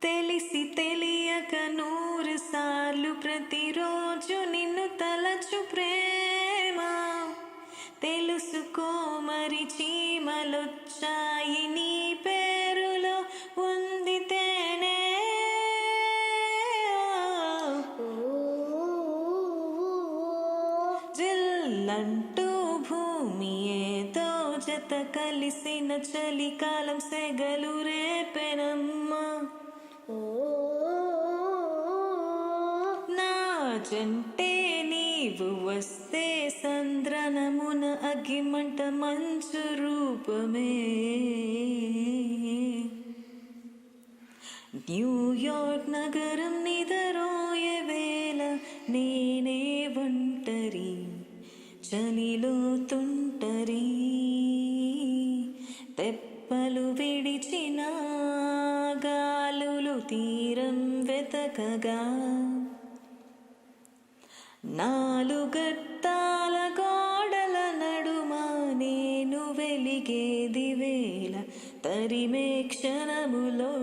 తెలిసి తెలియక 100 సార్లు ప్రతిరోజు నిన్ను తలచు ప్రేమ. తెలుసుకో మరి చీమలొచ్చాయి నీ పేరులో ఉంది తేనె. జిల్లంటూ భూమి ఏదో జత కలిసిన చలికాలం సెగలు రేపెనమ్మా. నా జంటే నీవు వస్తే సంద్రనమున అగ్గిమంట మంచు రూపమే. న్యూయార్క్ నగరం నిదరోయే వేళ నేనే ఒంటరి, చలిలో తుంటరి. తెప్పలు విడిచిన గాలులు తీరం వెతకగా, 4 గట్టాల గోడల నడుమ నేను వెలిగేది వేళ తరిమే క్షణములో